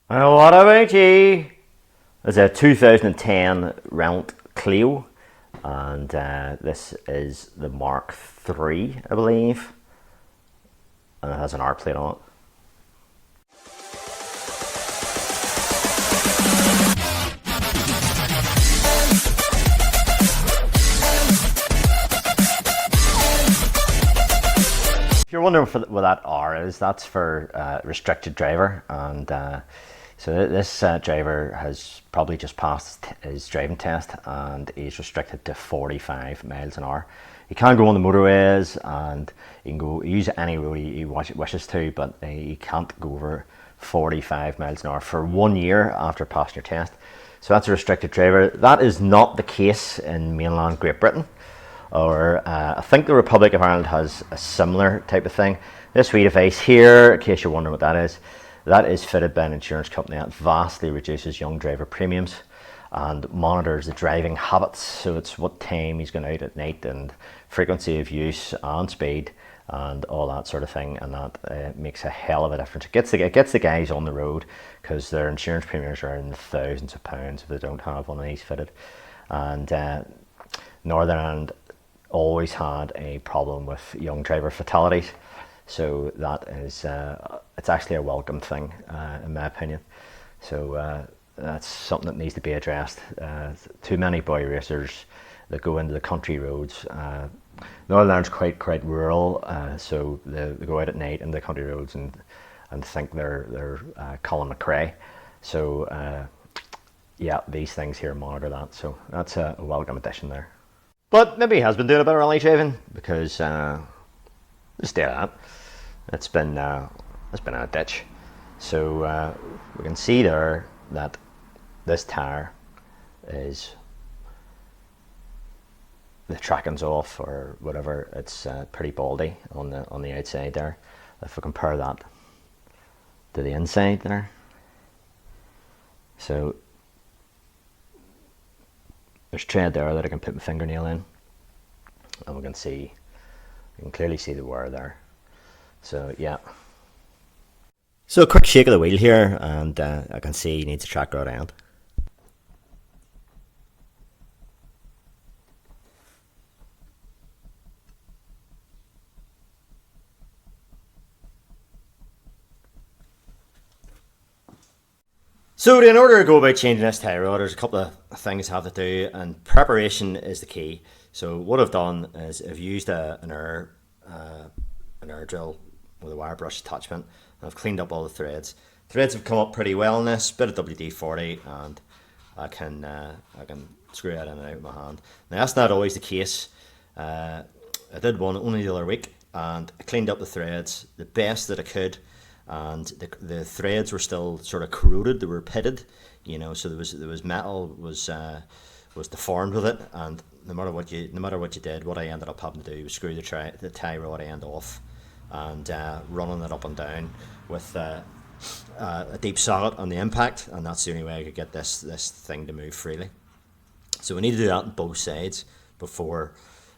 What about you? It's a 2010 Renault Clio, and this is the Mark III, I believe, and it has an R plate on it. If you're wondering what that R is, that's for restricted driver, and so this driver has probably just passed his driving test, and he's restricted to 45 miles an hour. He can go on the motorways, and he can go use any road he wishes to, but he can't go over 45 miles an hour for 1 year after passing your test. So that's a restricted driver. That is not the case in mainland Great Britain, or I think the Republic of Ireland has a similar type of thing. This wee device here, in case you're wondering what that is fitted by an insurance company that vastly reduces young driver premiums and monitors the driving habits. So it's what time he's going out at night and frequency of use and speed and all that sort of thing, and that makes a hell of a difference. It gets the guys on the road, because their insurance premiums are in the thousands of pounds if they don't have one of these fitted. And Northern Ireland always had a problem with young driver fatalities, so that is it's actually a welcome thing, in my opinion. So that's something that needs to be addressed. Too many boy racers that go into the country roads. Northern Ireland's quite rural, so they go out at night in the country roads and think they're Colin McRae. So yeah, these things here monitor that, so that's a welcome addition there. But maybe he has been doing a bit of rally shaving, because just stay at that. It's been in a ditch. So we can see there that this tire is, the tracking's off or whatever. It's pretty baldy on the outside there. If we compare that to the inside there, so there's tread there that I can put my fingernail in, and we can clearly see the wear there. So yeah. So a quick shake of the wheel here, and I can see he needs a track rod end. So in order to go about changing this tie rod, there's a couple of things I have to do, and preparation is the key. So what I've done is I've used an air drill with a wire brush attachment. I've cleaned up all the threads. Threads have come up pretty well in this, bit of WD-40, and I can screw that in and out with my hand. Now that's not always the case. I did one only the other week, and I cleaned up the threads the best that I could, and the threads were still sort of corroded. They were pitted, so there was metal was deformed with it, and no matter what you did, what I ended up having to do was screw the tie rod end off, and running it up and down with a deep socket on the impact, and that's the only way I could get this thing to move freely. So we need to do that on both sides before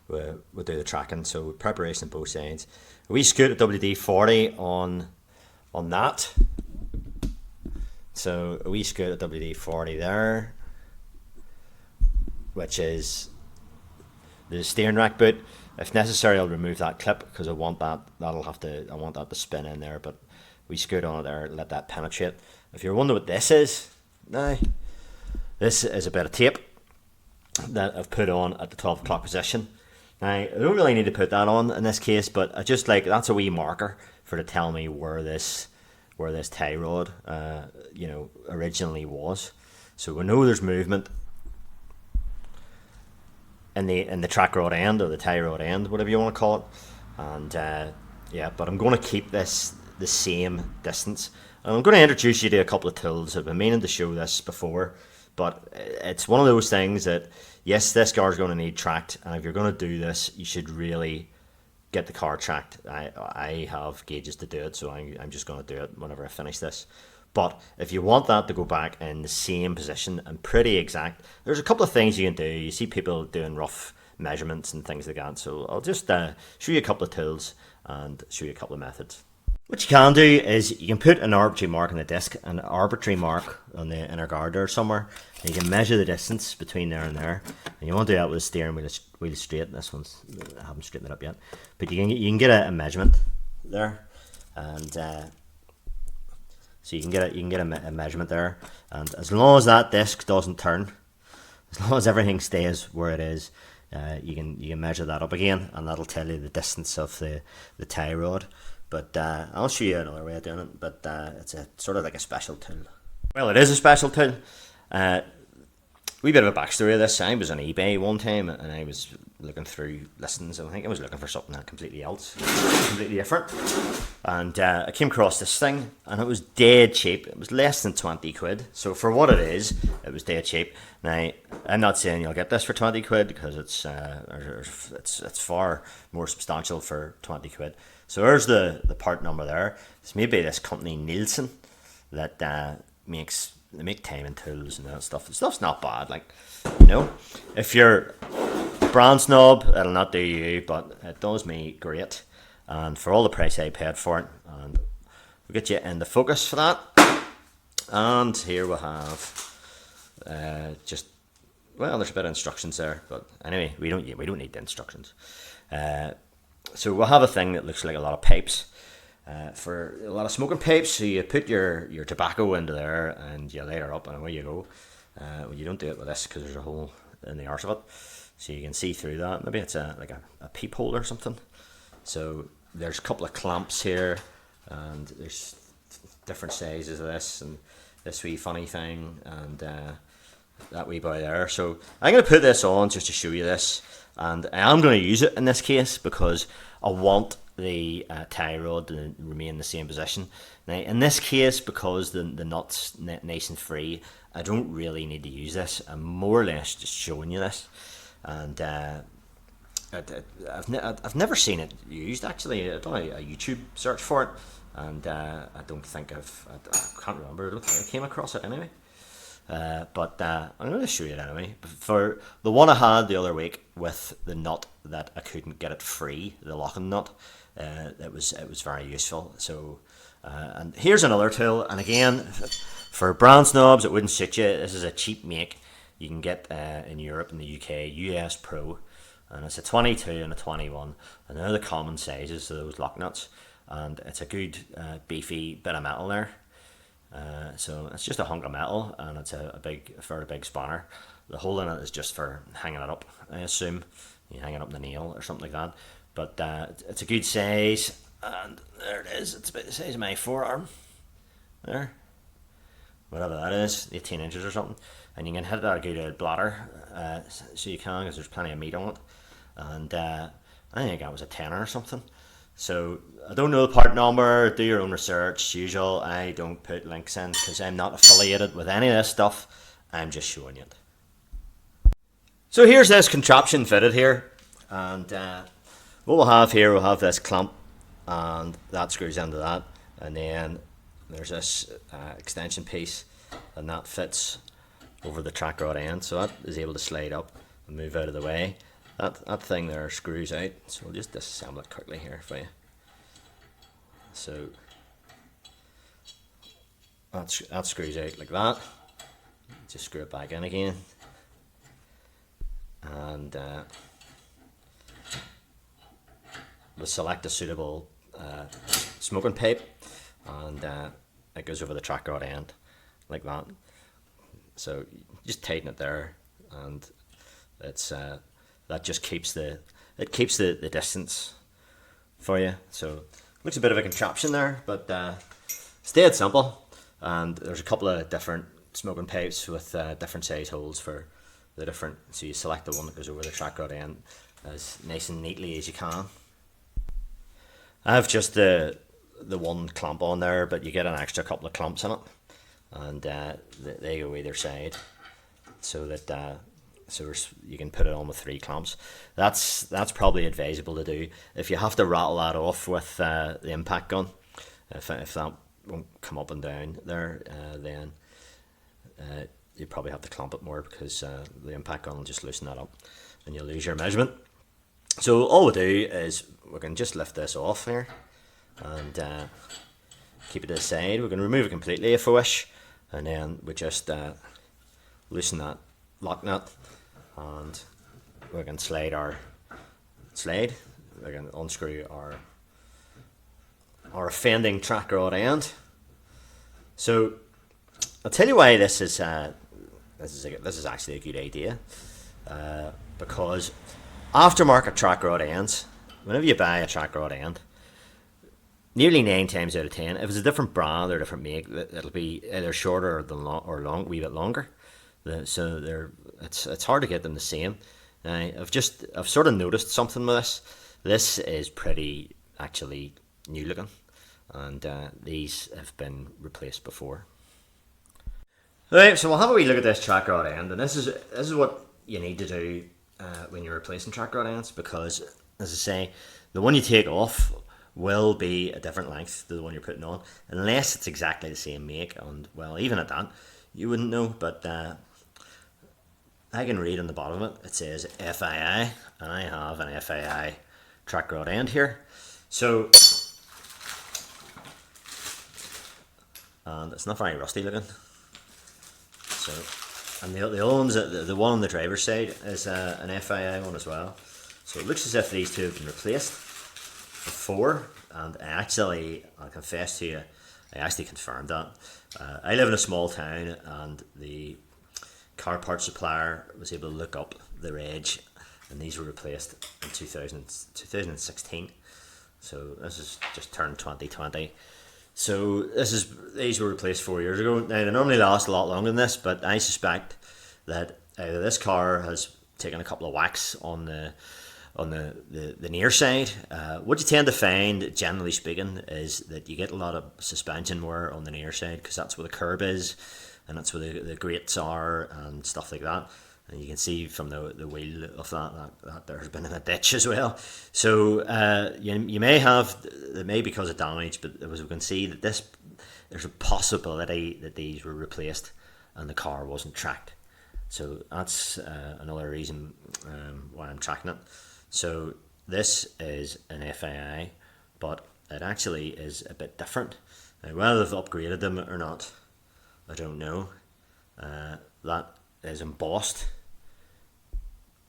we do the tracking. So preparation on both sides. We scoot at WD-40 on that. So we scoot at WD-40 there, which is the steering rack boot. If necessary, I'll remove that clip, because I want that to spin in there, but we scoot on it there, let that penetrate. If you're wondering what this is, this is a bit of tape that I've put on at the 12 o'clock position. Now, I don't really need to put that on in this case, but I just that's a wee marker to tell me where this tie rod originally was. So we know there's movement in the track rod end, or the tie rod end, whatever you want to call it. And yeah, but I'm going to keep this the same distance. And I'm going to introduce you to a couple of tools. I've been meaning to show this before, but it's one of those things that, yes, this car is going to need tracked, and if you're going to do this, you should really get the car tracked. I have gauges to do it, so I'm just going to do it whenever I finish this. But if you want that to go back in the same position and pretty exact, there's a couple of things you can do. You see people doing rough measurements and things like that. So I'll just show you a couple of tools and show you a couple of methods. What you can do is you can put an arbitrary mark on the disc, an arbitrary mark on the inner guard there somewhere, and you can measure the distance between there and there. And you want to do that with the steering wheel straight. This one's, I haven't straightened it up yet, but you can get a measurement there, and so you can get a measurement there, and as long as that disc doesn't turn, as long as everything stays where it is, you can measure that up again, and that'll tell you the distance of the tie rod. But I'll show you another way of doing it. But it's a sort of like a special tool. Well, it is a special tool. Wee bit of a backstory of this. I was on eBay one time and I was looking through listings. I think I was looking for something completely else, completely different. And I came across this thing and it was dead cheap. It was less than 20 quid. So for what it is, it was dead cheap. Now, I'm not saying you'll get this for 20 quid because it's far more substantial for 20 quid. So there's the part number there. It's made by this company Nielsen that they make timing tools and that stuff. The stuff's not bad, like, you know. If you're a brand snob, it'll not do you, but it does me great. And for all the price I paid for it, and we'll get you in the focus for that. And here we have there's a bit of instructions there, but anyway, we don't need the instructions. So we'll have a thing that looks like a lot of pipes. For a lot of smoking pipes, so you put your tobacco into there and you light her up and away you go. Well, you don't do it with this because there's a hole in the arse of it, so you can see through that. Maybe it's like a peephole or something. So there's a couple of clamps here, and there's different sizes of this, and this wee funny thing, and that wee boy there. So I'm going to put this on just to show you this, and I am going to use it in this case because I want the tie rod to remain in the same position. Now in this case, because the nut's nice and free, I don't really need to use this. I'm more or less just showing you this, and I've never seen it used actually. I done a YouTube search for it, and I don't think I can't remember. I don't think I came across it anyway. But I'm going to show you it anyway. For the one I had the other week with the nut that I couldn't get it free, the locking nut, it was very useful. So, and here's another tool. And again, for brand snobs, it wouldn't suit you. This is a cheap make you can get in Europe and the UK, US Pro, and it's a 22 and a 21, and they're the common sizes of those lock nuts. And it's a good beefy bit of metal there. So it's just a hunk of metal, and it's a very big spanner. The hole in it is just for hanging it up, I assume. You hang it up in the nail or something like that. But it's a good size, and there it is. It's about the size of my forearm. There. Whatever that is, 18 inches or something. And you can hit that a good bladder, so you can, because there's plenty of meat on it. And I think that was a tenner or something. So I don't know the part number, do your own research. Usual, I don't put links in because I'm not affiliated with any of this stuff. I'm just showing you it. So here's this contraption fitted here, and what we'll have here, we'll have this clamp, and that screws into that, and then there's this extension piece, and that fits over the track rod end, so that is able to slide up and move out of the way. That thing there screws out, so we'll just disassemble it quickly here for you. So that screws out like that. Just screw it back in again, and we'll select a suitable smoking pipe, and it goes over the track rod end like that. So just tighten it there, and it's that just keeps the distance for you. So looks a bit of a contraption there, but stayed simple. And there's a couple of different smoking pipes with different size holes for the different. So you select the one that goes over the track rod end as nice and neatly as you can. I have just the one clamp on there, but you get an extra couple of clamps in it, and they go either side, so that you can put it on with 3 clamps. That's probably advisable to do if you have to rattle that off with the impact gun. If that won't come up and down there, then you probably have to clamp it more, because the impact gun will just loosen that up and you'll lose your measurement. So all we do is we can just lift this off here, and keep it to the side. We can remove it completely if we wish, and then we just loosen that lock nut, and we can slide our slide. We can unscrew our offending track rod end. So I'll tell you why this is actually a good idea, because aftermarket track rod ends, whenever you buy a track rod end, nearly 9 times out of 10, if it's a different brand or different make, it'll be either shorter than or long, a wee bit longer. So it's hard to get them the same. I've sort of noticed something with this. This is pretty actually new looking, and these have been replaced before. Right, so we'll have a wee look at this track rod end, and this is what you need to do when you're replacing track rod ends, because, as I say, the one you take off will be a different length to the one you're putting on, unless it's exactly the same make, and well, even at that, you wouldn't know. But I can read on the bottom of it, it says FII, and I have an FII track rod end here. So, and it's not very rusty looking. So, and the other one's the one on the driver's side is an FII one as well. So it looks as if these two have been replaced before, and I'll confess to you, I actually confirmed that. I live in a small town, and the car part supplier was able to look up the reg, and these were replaced in 2016. So this is just turned 2020. So these were replaced 4 years ago. Now they normally last a lot longer than this, but I suspect that either this car has taken a couple of whacks on the near side. What you tend to find, generally speaking, is that you get a lot of suspension wear on the near side, because that's where the curb is, and that's where the grates are and stuff like that. And you can see from the wheel of that there's been in a ditch as well. So you may have, it may be because of damage, but as we can see that there's a possibility that these were replaced and the car wasn't tracked. So that's another reason why I'm tracking it. So this is an FII, but it actually is a bit different. Now, whether they've upgraded them or not, I don't know. That is embossed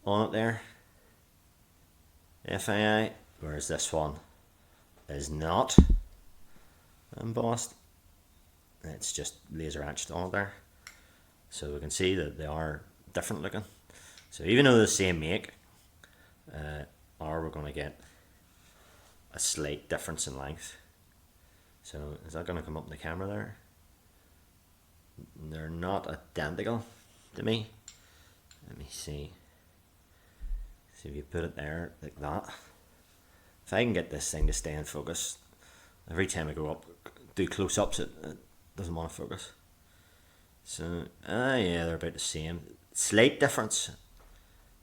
on it there, FII, whereas this one is not embossed. It's just laser etched on it there. So we can see that they are different looking. So even though they're the same make, we're going to get a slight difference in length. So is that going to come up in the camera there? They're not identical to me. Let me see. See if you put it there like that. If I can get this thing to stay in focus, every time I go up, do close-ups, it doesn't want to focus. So, yeah, they're about the same. Slight difference.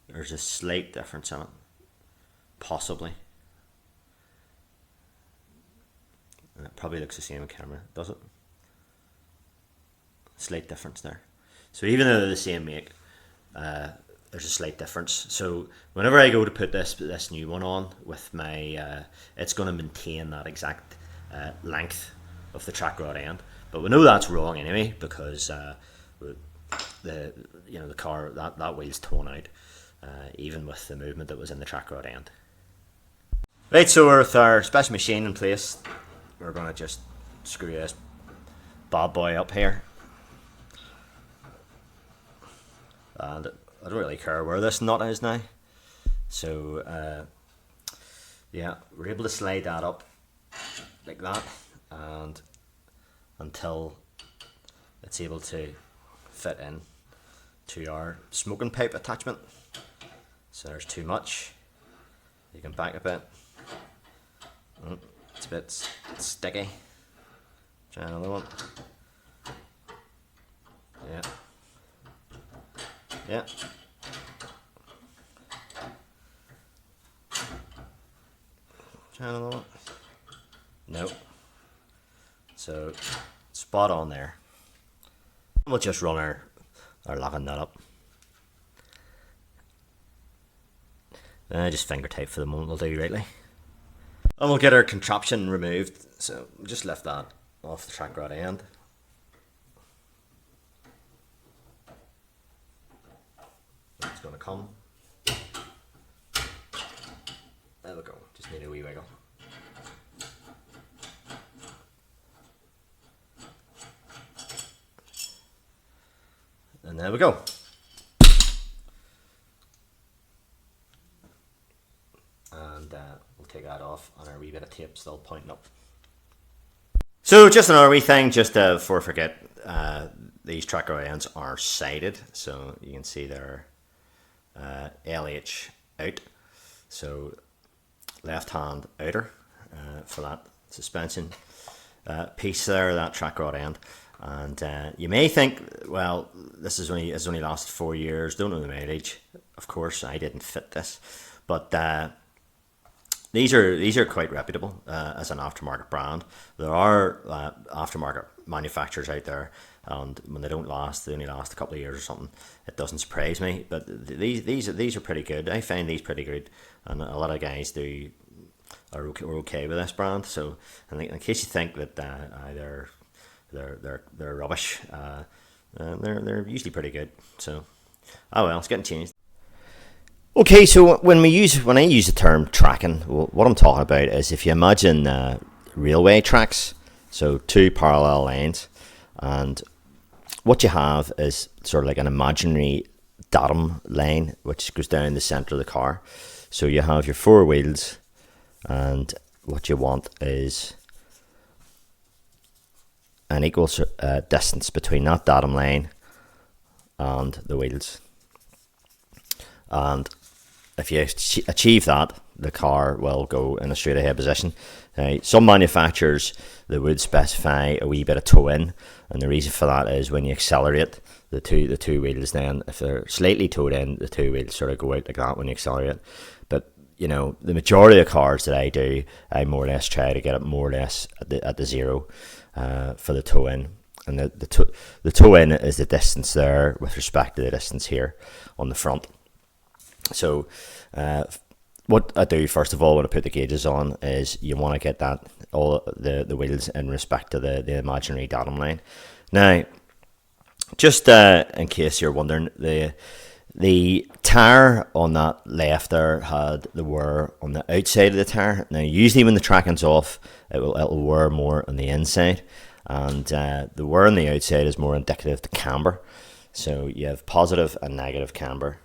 There's a slight difference in it. Possibly. And it probably looks the same on camera, does it? Slight difference there. So even though they're the same make, there's a slight difference. So whenever I go to put this new one on with my, it's going to maintain that exact length of the track rod end. But we know that's wrong anyway, because the car, that wheel's torn out, even with the movement that was in the track rod end. Right, so with our special machine in place, we're going to just screw this bad boy up here. And I don't really care where this nut is now. So yeah, we're able to slide that up like that, and until it's able to fit in to our smoking pipe attachment. So there's too much. You can back a bit. It's a bit sticky. Try another one. Yeah. Yeah. Try another one. Nope. So spot on there. We'll just run our locking nut up. Just finger tight for the moment will do rightly. And we'll get our contraption removed. So we'll just lift that off the track rod end. It's going to come. There we go. Just need a wee wiggle. And there we go. And we'll take that off, and our wee bit of tape still pointing up. So just another wee thing, just before I forget, these track rod ends are sided, so you can see they're LH out, so left hand outer for that suspension piece there, that track rod end. And you may think, well, this is only lasted 4 years, don't know the mileage. Of course, I didn't fit this, but these are quite reputable as an aftermarket brand. There are aftermarket manufacturers out there, and when they don't last, they only last a couple of years or something. It doesn't surprise me, but these are pretty good. I find these pretty good, and a lot of guys are okay with this brand. So, in case you think that they're rubbish, they're usually pretty good. So, oh well, it's getting changed. Okay, so when I use the term tracking, well, what I'm talking about is if you imagine railway tracks, so two parallel lines, and what you have is sort of like an imaginary datum line which goes down the centre of the car. So you have your four wheels, and what you want is an equal distance between that datum line and the wheels. And if you achieve that, the car will go in a straight ahead position. Some manufacturers, they would specify a wee bit of toe in, and the reason for that is when you accelerate, the two wheels then, if they're slightly towed in, the two wheels sort of go out like that when you accelerate. But you know, the majority of cars that I do, I more or less try to get it more or less at the zero for the toe in. And the toe in is the distance there with respect to the distance here on the front. So what I do first of all when I put the gauges on is you want to get that all the wheels in respect to the imaginary datum line. Now, just in case you're wondering, the tyre on that left there had the wear on the outside of the tyre. Now, usually when the tracking's off, it'll wear more on the inside, and the wear on the outside is more indicative to camber. So you have positive and negative camber,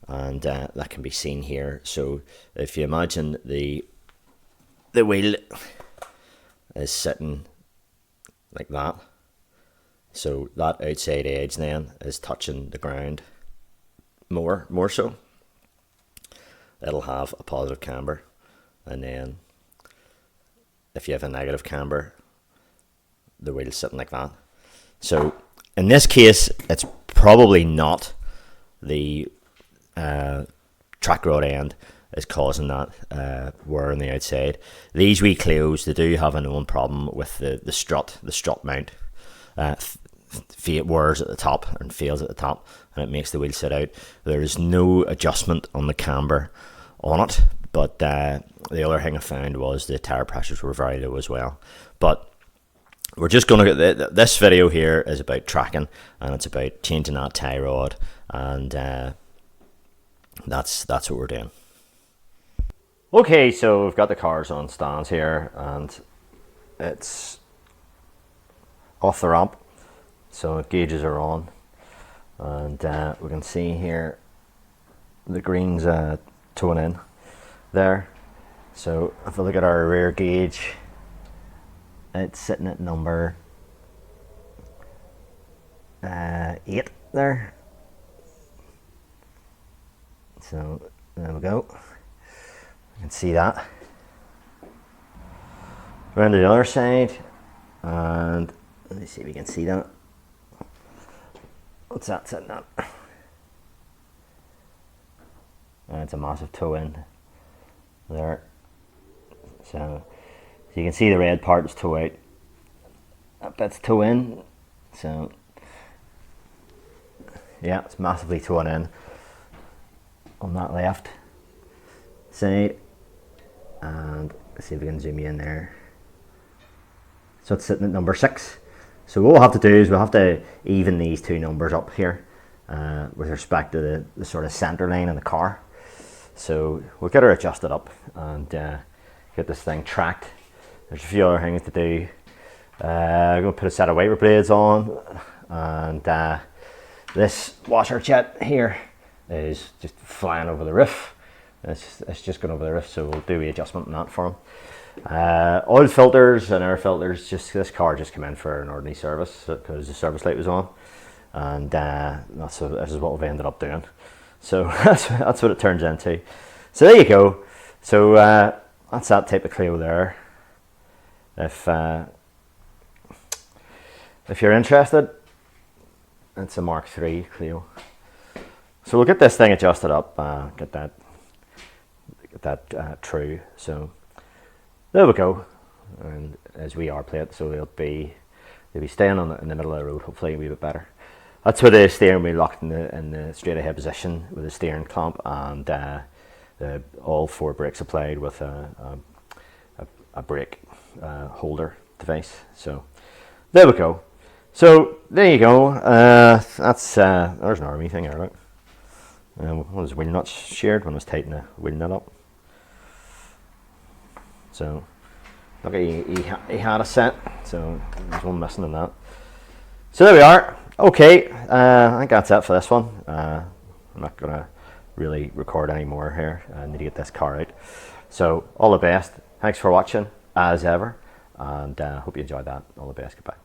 and that can be seen here. So if you imagine the wheel is sitting like that, so that outside edge then is touching the ground more so, it'll have a positive camber. And then if you have a negative camber, the wheel's sitting like that. So in this case, it's probably not the track rod end is causing that wear on the outside. These wee Clios, they do have a known problem with the strut mount. Wears at the top and fails at the top, and it makes the wheel sit out. There is no adjustment on the camber on it, but the other thing I found was the tire pressures were very low as well. But we're just going to get this video here is about tracking, and it's about changing that tie rod, and that's what we're doing. Okay, so we've got the cars on stands here, and it's off the ramp, so gauges are on, and we can see here the green's towing in there. So if we look at our rear gauge, it's sitting at number 8 there. So there we go. You can see that. Around to the other side, and let me see if we can see that. What's that sitting at? And it's a massive toe in there. So you can see the red part is toe out. That bit's toe in. So yeah, it's massively towing in on that left side, and Let's see if we can zoom you in there. So it's sitting at number 6. So what we'll have to do is we'll have to even these two numbers up here with respect to the sort of center line in the car. So we'll get her adjusted up and get this thing tracked. There's a few other things to do. I'm going to put a set of wiper blades on, and this washer jet here is just flying over the roof. It's just going over the roof, so we'll do the adjustment on that for him. Oil filters and air filters, just this car just came in for an ordinary service because the service light was on, and this is what we've ended up doing. So that's what it turns into. So there you go. So that's that type of Clio there. If you're interested, it's a Mark III Clio. So we'll get this thing adjusted up, get that true. So there we go. And as we are plate, so they'll be staying in the middle of the road, hopefully a wee bit better. That's with the steering wheel locked in the straight ahead position with the steering clamp, and all 4 brakes applied with a brake holder device. So there we go. So there you go. That's there's an army thing there, right? Was wheel nuts shared when I was tightening the wheel nut up? So look, he had a set, so there's one missing in that. So there we are. Okay, I think that's it for this one. I'm not gonna really record any more here. I need to get this car out. So all the best. Thanks for watching as ever, and hope you enjoyed that. All the best. Goodbye.